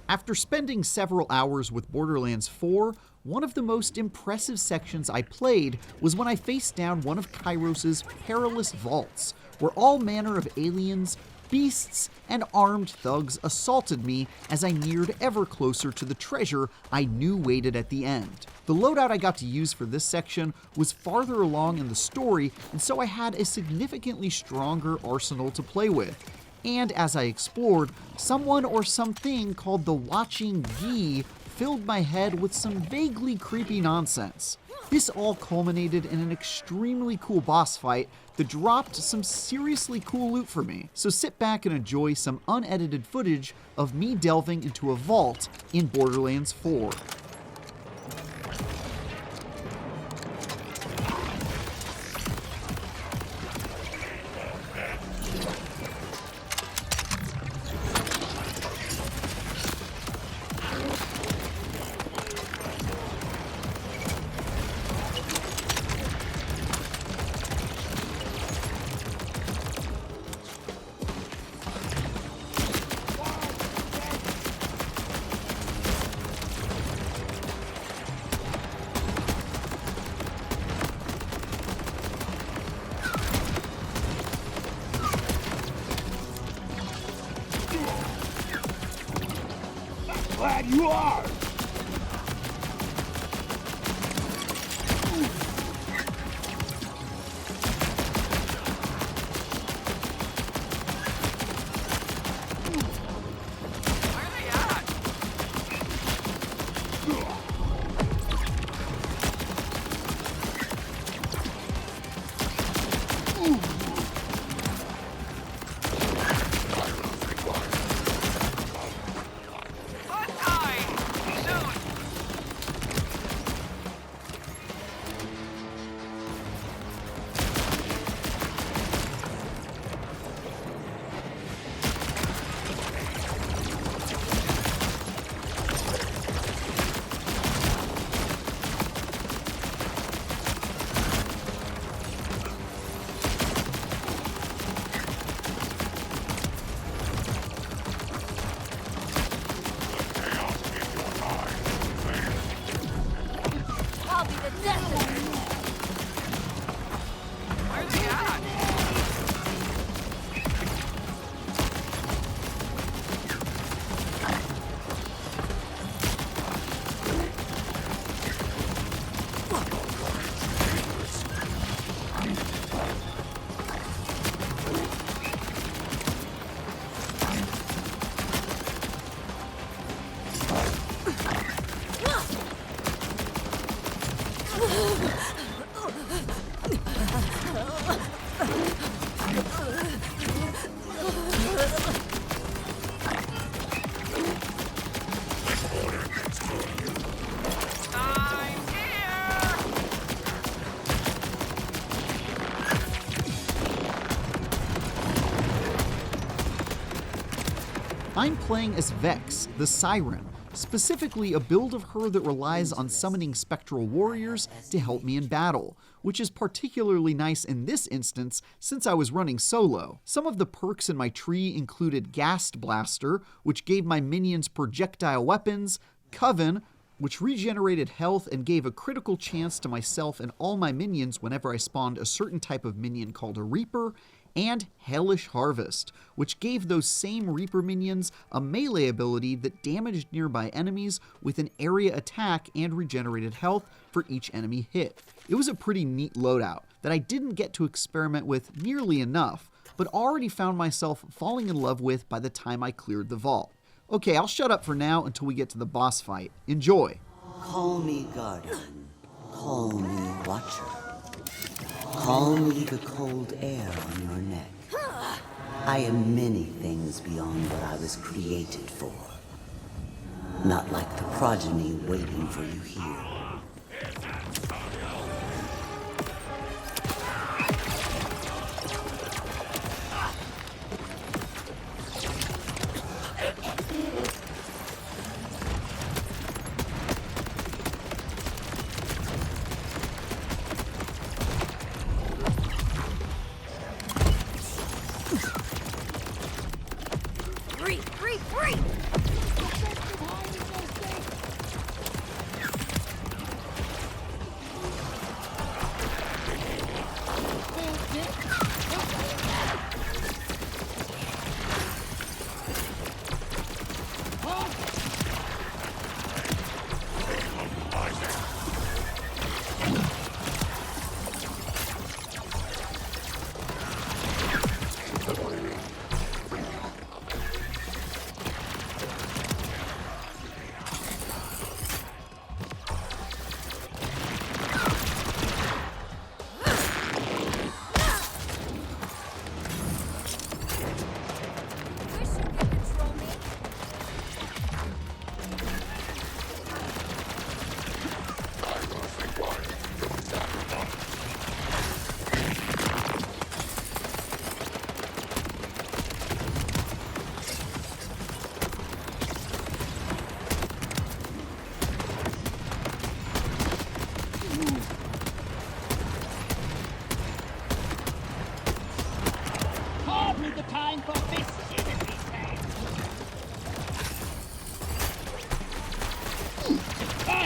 After spending several hours with Borderlands 4, one of the most impressive sections I played was when I faced down one of Kairos' perilous vaults, where all manner of aliens, beasts, and armed thugs assaulted me as I neared ever closer to the treasure I knew waited at the end. The loadout I got to use for this section was farther along in the story, and so I had a significantly stronger arsenal to play with. And as I explored, someone or something called the Watching Yi filled my head with some vaguely creepy nonsense. This all culminated in an extremely cool boss fight that dropped some seriously cool loot for me. So sit back and enjoy some unedited footage of me delving into a vault in Borderlands 4. Glad you are! I'm playing as Vex, the Siren, specifically a build of her that relies on summoning spectral warriors to help me in battle, which is particularly nice in this instance since I was running solo. Some of the perks in my tree included Ghast Blaster, which gave my minions projectile weapons, Coven, which regenerated health and gave a critical chance to myself and all my minions whenever I spawned a certain type of minion called a Reaper, and Hellish Harvest, which gave those same Reaper minions a melee ability that damaged nearby enemies with an area attack and regenerated health for each enemy hit. It was a pretty neat loadout that I didn't get to experiment with nearly enough, but already found myself falling in love with by the time I cleared the vault. Okay, I'll shut up for now until we get to the boss fight. Enjoy! Call me guardian, call me watcher. Call me the cold air on your neck. I am many things beyond what I was created for. Not like the progeny waiting for you here.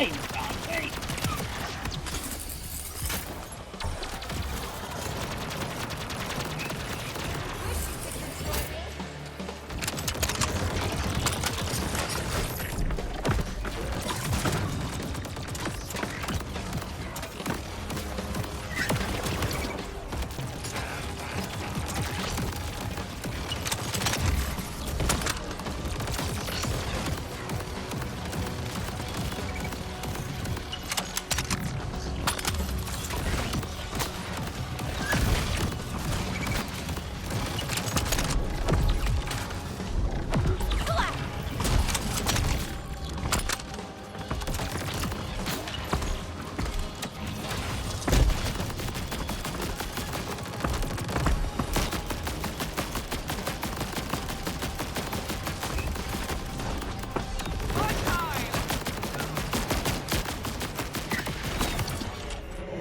flame, Dante!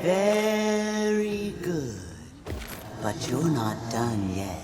Very good. But you're not done yet.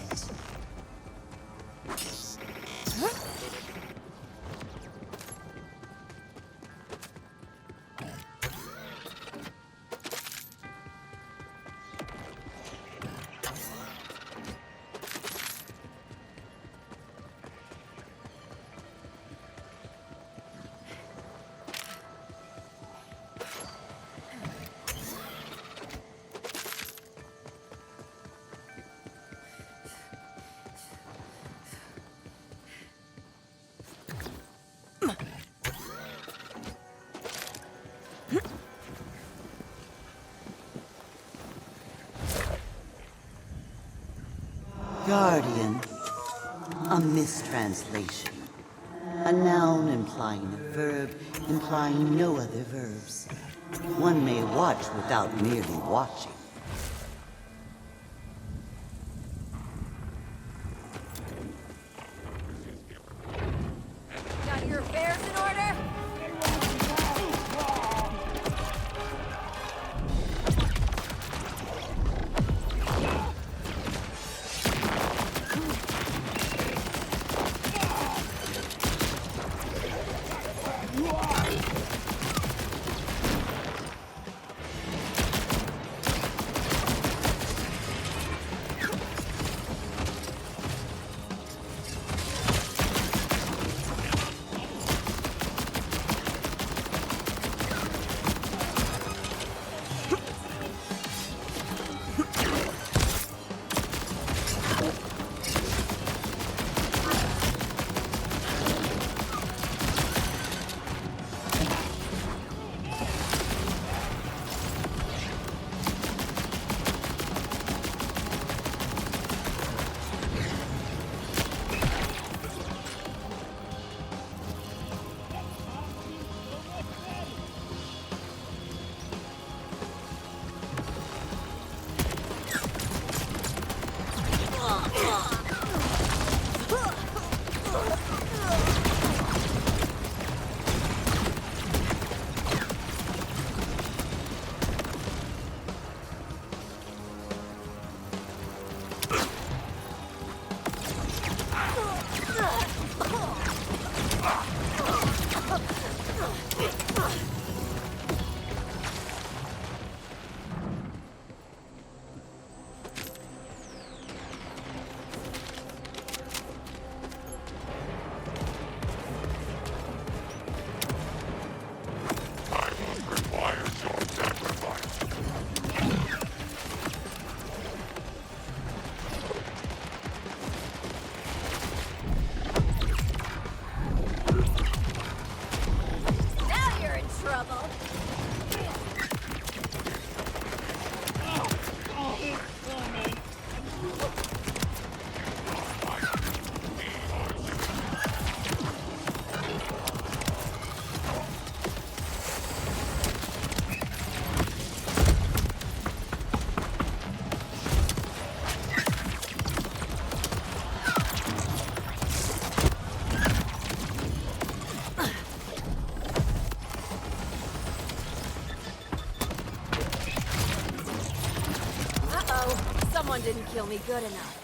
Guardian. A mistranslation. A noun implying a verb, implying no other verbs. One may watch without merely watching. Got your affairs in order? Now you're in trouble. Uh-oh, someone didn't kill me good enough.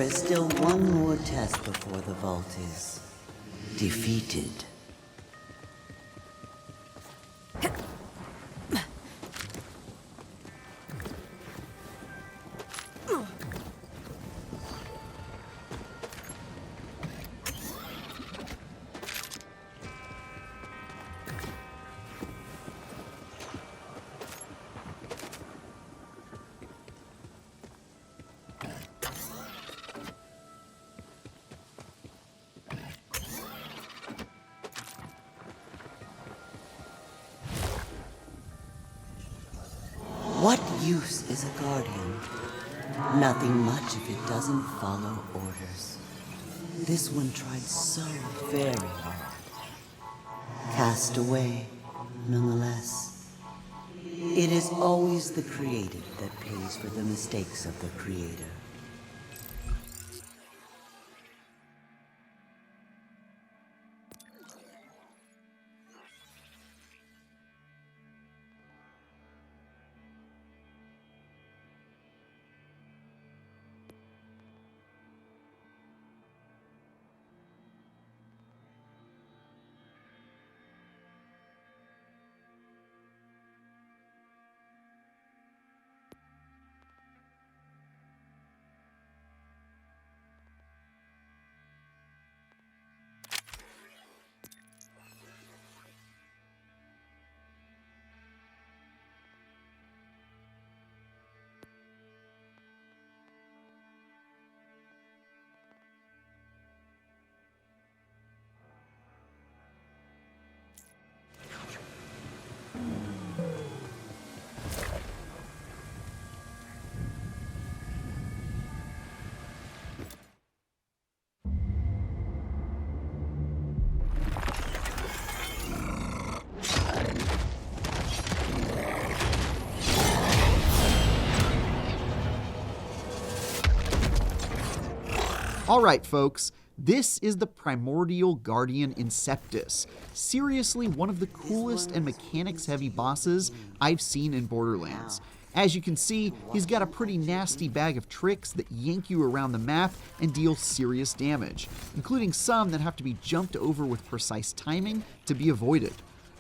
is still one more test before the vault is defeated. What use is a guardian? Nothing much if it doesn't follow orders. This one tried so very hard. Cast away, nonetheless. It is always the created that pays for the mistakes of the creator. Alright folks, this is the primordial Guardian Inceptus. Seriously, one of the coolest and mechanics-heavy bosses I've seen in Borderlands. As you can see, he's got a pretty nasty bag of tricks that yank you around the map and deal serious damage, including some that have to be jumped over with precise timing to be avoided.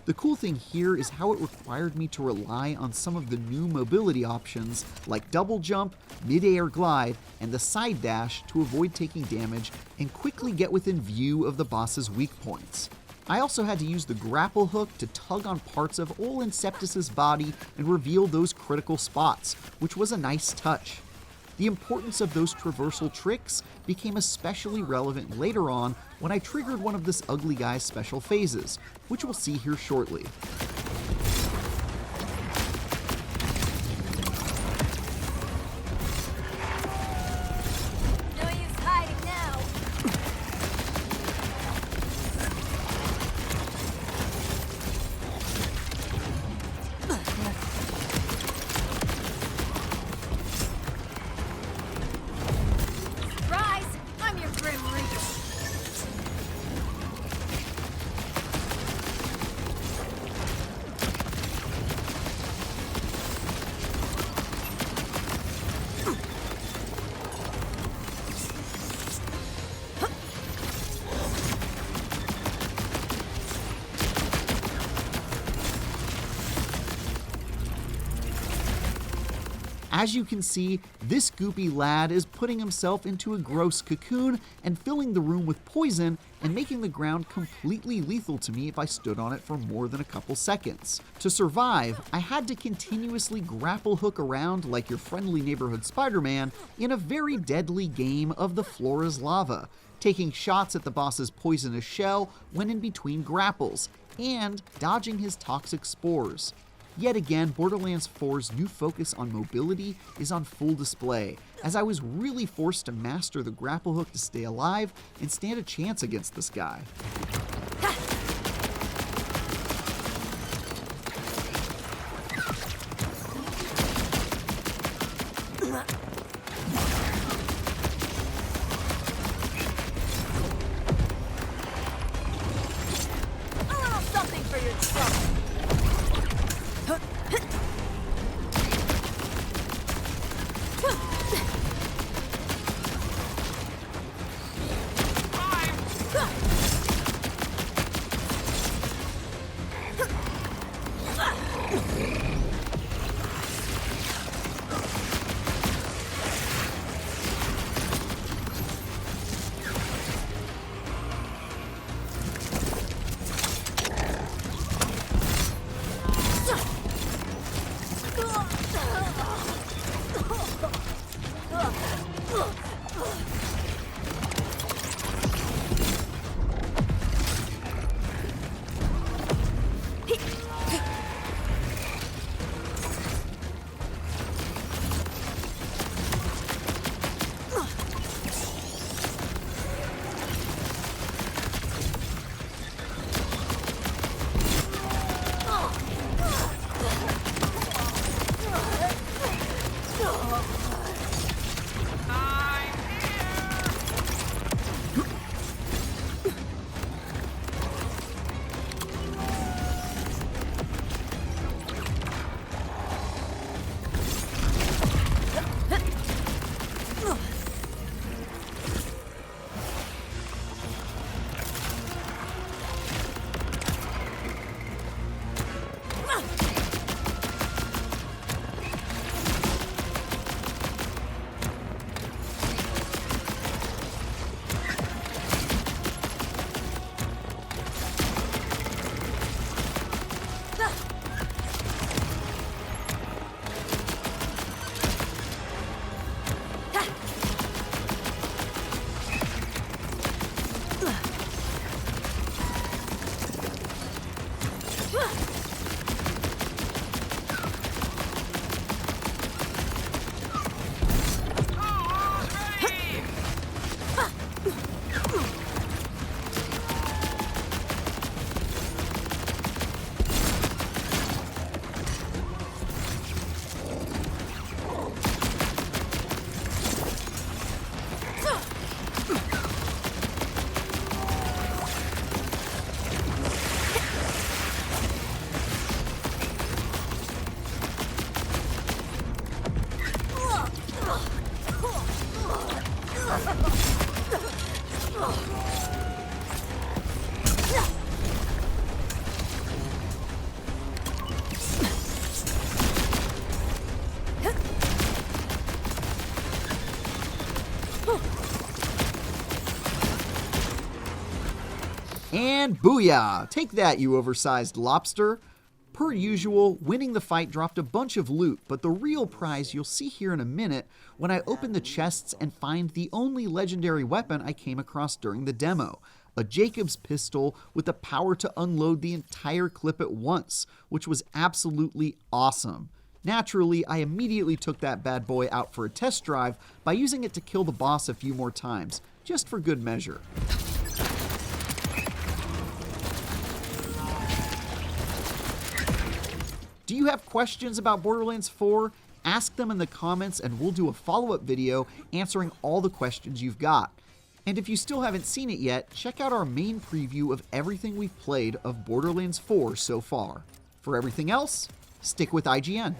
The cool thing here is how it required me to rely on some of the new mobility options like double jump, mid-air glide, and the side dash to avoid taking damage and quickly get within view of the boss's weak points. I also had to use the grapple hook to tug on parts of old Inceptus's body and reveal those critical spots, which was a nice touch. The importance of those traversal tricks became especially relevant later on when I triggered one of this ugly guy's special phases, which we'll see here shortly. No use hiding now. Rise! I'm your grim reach. As you can see, this goopy lad is putting himself into a gross cocoon and filling the room with poison and making the ground completely lethal to me if I stood on it for more than a couple seconds. To survive, I had to continuously grapple hook around like your friendly neighborhood Spider-Man in a very deadly game of the floor is lava, taking shots at the boss's poisonous shell when in between grapples, and dodging his toxic spores. Yet again, Borderlands 4's new focus on mobility is on full display, as I was really forced to master the grapple hook to stay alive and stand a chance against this guy. A little something for your trouble. And booyah! Take that, you oversized lobster! Per usual, winning the fight dropped a bunch of loot, but the real prize you'll see here in a minute when I open the chests and find the only legendary weapon I came across during the demo. A Jacob's pistol with the power to unload the entire clip at once, which was absolutely awesome. Naturally, I immediately took that bad boy out for a test drive by using it to kill the boss a few more times, just for good measure. Do you have questions about Borderlands 4? Ask them in the comments and we'll do a follow-up video answering all the questions you've got. And if you still haven't seen it yet, check out our main preview of everything we've played of Borderlands 4 so far. For everything else, stick with IGN.